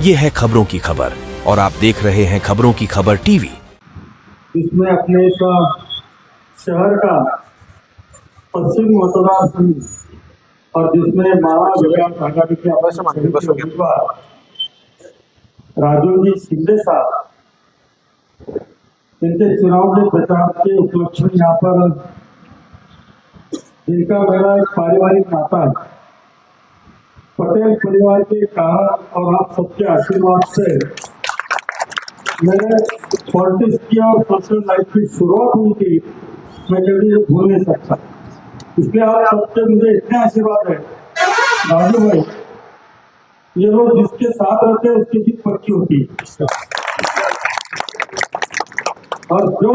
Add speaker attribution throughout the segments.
Speaker 1: ये है खबरों की खबर और आप देख रहे हैं खबरों की खबर टीवी।
Speaker 2: इसमें अपने इस शहर का पश्चिम मतदार संघ और जिसमें महाविकास आघाड़ी के उम्मीदवार राजू जी शिंदे साहब, इनके चुनाव के प्रचार के उपलक्ष्य में यहाँ पर जिनका मेरा एक पारिवारिक नाता है, पटेल परिवार के कारण और आप सबके आशीर्वाद से मेरे पॉलिटिक्स की और पर्सनल लाइफ की शुरुआत हुई थी, मैं कभी ये भूल नहीं सकता। इसलिए आप सबके मुझे इतने आशीर्वाद है राजू भाई, ये लोग जिसके साथ रहते हैं उसकी जीत पक्की होती है और जो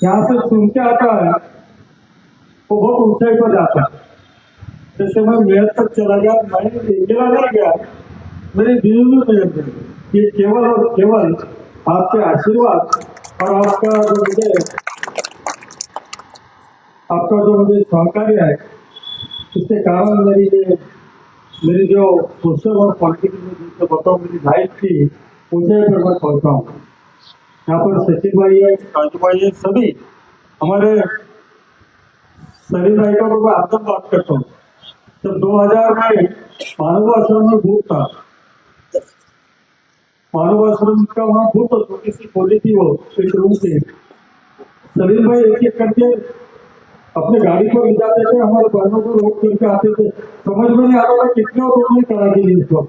Speaker 2: यहाँ से सुन के आता है वो बहुत ऊंचाई पर जाता है। जैसे मैं मेयर तक चला गया, मैं अकेला नहीं गया, मेरी दिल में मेयर गई। ये केवल और केवल आपके आशीर्वाद और आपका जो मुझे सहकार्य है, इसके कारण मेरी जो सोशल और पॉलिटिकल में जिससे बताओ मेरी लाइफ की ऊंचाई पर मैं पहुंचा हूँ। यहाँ पर सचिन भाई है, राजू भाई है, सभी हमारे सभी भाई का मैं आदम बात करता हूँ। जब 2000 में मानव आश्रम में बूथ था, मानव आश्रम का वहाँ बूथ तो छोटी सी खोली थी, वो एक रूम से सलीम भाई एक एक करके अपने गाड़ी पर ले जाते थे, हमारे बहनों को रोक करके आते थे। समझ में नहीं आता था कितने उन्होंने करा दी इसको,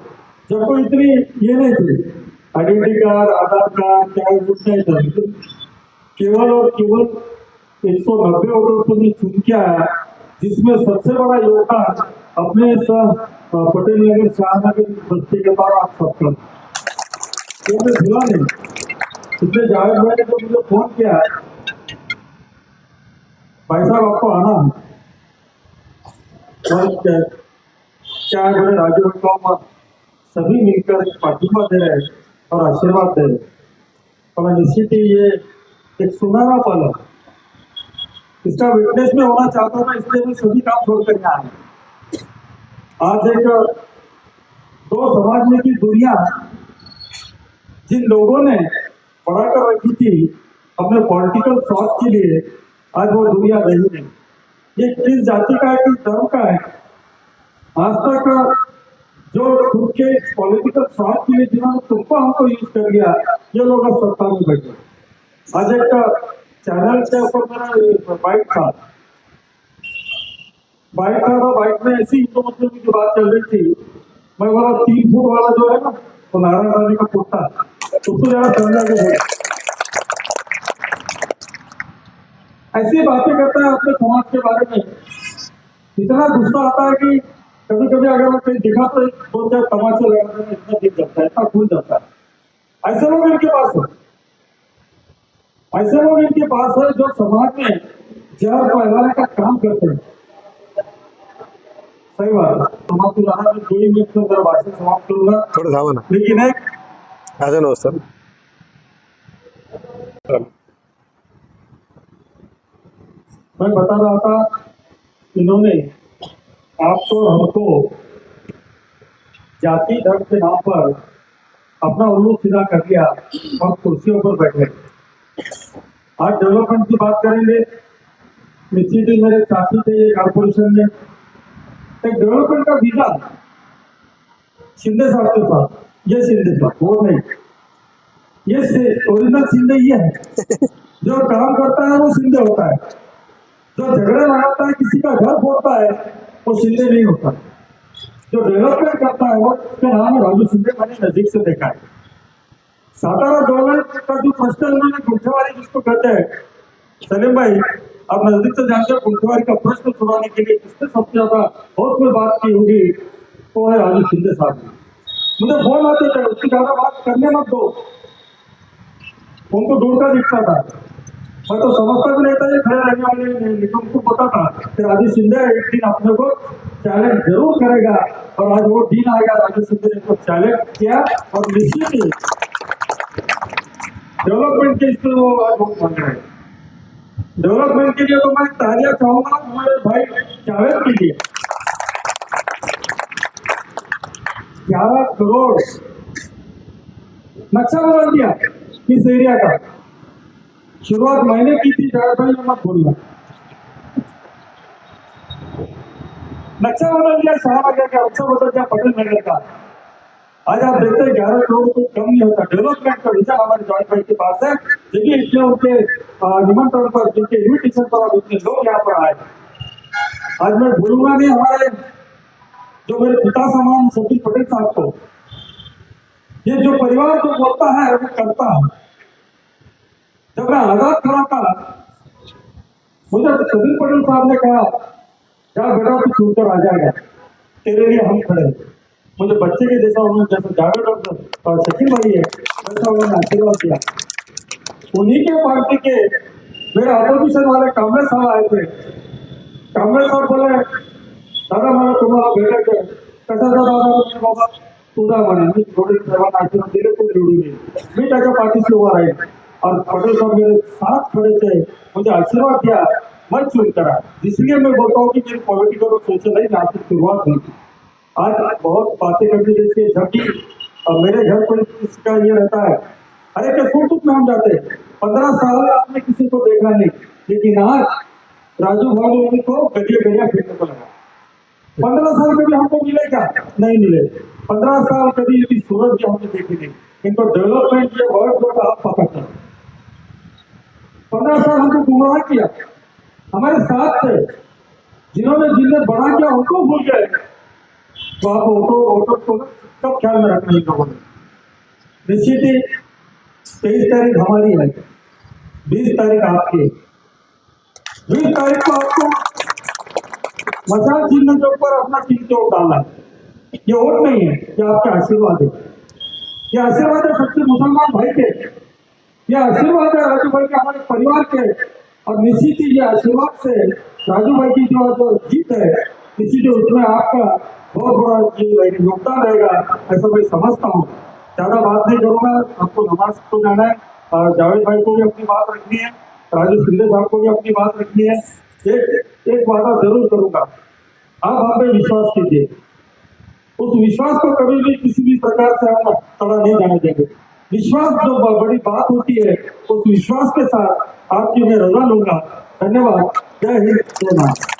Speaker 2: जब कोई इतनी ये नहीं थी, आइडेंटिटी कार्ड, आधार कार्ड क्या कुछ नहीं था, केवल और केवल 190 वोटों से चुन के आया, जिसमें सबसे बड़ा योगदान अपने पटेल नगर शाहनगर बस्ती के बाद आप सबका, ये मैं भूला नहीं। इसलिए जावेद भाई ने तो मुझे फोन किया, भाई साहब आपको आना है, और क्या है राजू को सभी मिलकर पार्टिमा दे रहे और आशीर्वाद दे रहे, और निश्चित ही ये एक सुनहरा पल है, इसका विटनेस में होना चाहता था, इसलिए मैं सभी काम छोड़कर यहाँ आया। आज एक दो समझने की दुनिया जिन लोगों ने बड़ा कर रखी थी अपने पॉलिटिकल स्वार्थ के लिए, आज वो दुनिया नहीं है। ये किस जाति का है, किस धर्म का है, आज तक जो खुद के पॉलिटिकल स्वार्थ के लिए जिन्होंने तुमको हमको यूज कर लिया, ये लोग अब सत्ता में बैठे। आज एक चैनल के ऊपर मेरा बाइक था तो बाइक में ऐसी तो मतलब की बात चल रही थी, मैं बोला 3 फुट वाला जो है ना, तो नारायण रानी का कुत्ता, उसको जरा समझा के बोला, ऐसी बातें करता है अपने समाज के बारे में। इतना गुस्सा आता है कि कभी कभी अगर मैं कहीं दिखा तो 2-4 तमाचे लगाने में इतना दिख जाता है, इतना खुल जाता है। ऐसे लोग इनके पास है, ऐसे लोग इनके पास है जो समाज में जहर फैलाने का काम करते हैं। सही बात है, समाज को लाना में 2 मिनट में मेरा भाषण समाप्त करूंगा,
Speaker 3: थोड़ा था ना,
Speaker 2: लेकिन एक
Speaker 3: सर
Speaker 2: मैं बता रहा था, इन्होंने आपको और हमको जाति धर्म के नाम पर अपना उल्लू सीधा कर दिया और कुर्सियों पर बैठे। आज डेवलपमेंट की बात करेंगे, निश्चित ही मेरे साथी थे ये कारपोरेशन में एक डेवलपमेंट का वीजा शिंदे साहब के पास, ये शिंदे साहब वो नहीं, ये ओरिजिनल शिंदे ये है, जो काम करता है वो शिंदे होता है, जो झगड़े लगाता है किसी का घर फोड़ता है वो शिंदे नहीं होता, जो डेवलपमेंट करता है वो उसका नाम है राजू शिंदे। मैंने नजदीक से देखा है। सातारा डेवलपमेंट का जो प्रश्न उन्होंने गुंठेवारी जिसको कहते हैं, सलीम भाई आप नजदीक से जानते हैं, गुंठेवारी का प्रश्न छुड़ाने के लिए किसने सबसे ज्यादा बहुत में बात की होगी, वो है राजू शिंदे साहब। मुझे फोन आते थे, उसकी ज्यादा बात करने मत दो, उनको दूर का दिखता था, मैं तो समझता भी नहीं था ये खड़े रहने वाले नहीं, लेकिन उनको पता था कि राजू शिंदे एक दिन अपने को चैलेंज जरूर करेगा, और आज वो दिन आएगा, राजू शिंदे ने को चैलेंज किया और निश्चित ही डेवलपमेंट के इसमें वो आज वोट मांग रहे हैं। डेवलपमेंट के लिए तो मैं तालियां चाहूंगा हमारे भाई जावेद के लिए, 11 करोड़ नक्शा बना दिया इस एरिया का। शुरुआत मैंने की थी, जावेद भाई ने मत बोलना। नक्शा बदल दिया शाहबाग का, नक्शा बदल दिया पटेल नगर का। आज आप देखते हैं 11 करोड़ कोई कम नहीं होता। डेवलपमेंट का विजन हमारे जॉइंट भाई के पास है। देखिए इतने उनके निमंत्रण पर, जिनके इन्विटेशन पर आप इतने लोग यहाँ पर आए। आज मैं भूलूंगा नहीं हमारे जो मेरे पिता समान सचिन पटेल साहब को। ये जो परिवार जो बोलता है वो करता है। जब मैं आजाद खड़ा था, मुझे सचिन पटेल साहब ने कहा क्या बेटा तू छूटकर आ जाएगा, तेरे लिए हम खड़े। मुझे बच्चे के जैसा उन्होंने, जैसे जावेद और शकील भाई है, वैसा उन्होंने आशीर्वाद दिया। उन्हीं के पार्टी के मेरे अपोजिशन वाले कांग्रेस साहब आए थे। कांग्रेस साहब बोले दादा मला तुम्हाला भेटायचं, कसा दादा बाबा तुझा म्हणे, मी थोडे सर्वांना आशीर्वाद दिले, तो निवडून येईल, मी त्याच्या पाठीशी उभा राहील। और पटेल साहब मेरे साथ खड़े थे, मुझे आशीर्वाद दिया, मत चूक करा। इसलिए मैं बोलता हूँ कि मेरी पॉलिटिकल और सोशल लाइफ यहाँ से शुरुआत हुई थी। आज बहुत बातें करने जैसे जब भी मेरे घर पर इसका ये रहता है, अरे क्या सुन में हम जाते 15 साल आपने किसी को देखा नहीं, लेकिन आज राजू भाई को गलिया गलिया फेंकने को लगा। 15 साल कभी हमको मिले क्या? नहीं मिले। 15 साल कभी इनकी सूरत भी हमने देखी नहीं। इनको डेवलपमेंट के वर्ड को आप पकड़ते हैं। 15 साल हमको गुमराह किया, हमारे साथ थे, जिन्हें बड़ा किया उनको भूल गए। तो आप ऑटो को कब ख्याल में रखना इन लोगों ने। निश्चित ही 23 तारीख हमारी है, 20 तारीख आपकी है। 20 तारीख को आपको मसाल चिन्ह के ऊपर अपना चिन्ह के वोट डालना है। ये वोट नहीं है, ये आपके आशीर्वाद है। ये आशीर्वाद है सच्चे मुसलमान भाई के, ये आशीर्वाद है राजू भाई के, हमारे परिवार के। और निश्चित ही ये आशीर्वाद से राजू भाई की जो जीत है, निश्चित ही उसमें आपका बहुत बड़ा योगदान रहेगा, ऐसा मैं समझता हूँ। ज्यादा बात नहीं करूँगा, आपको नमाज को जाना है और जावेद भाई को भी अपनी बात रखनी है, राजू शिंदे साहब को भी अपनी बात रखनी है। एक वादा जरूर करूंगा, आप हम पे विश्वास कीजिए। उस विश्वास को कभी भी किसी भी प्रकार से हम तोड़ा नहीं जाने देंगे। विश्वास जो बड़ी बात होती है, उस विश्वास के साथ आपकी मैं रजा लूंगा। धन्यवाद। जय हिंद, जय भारत।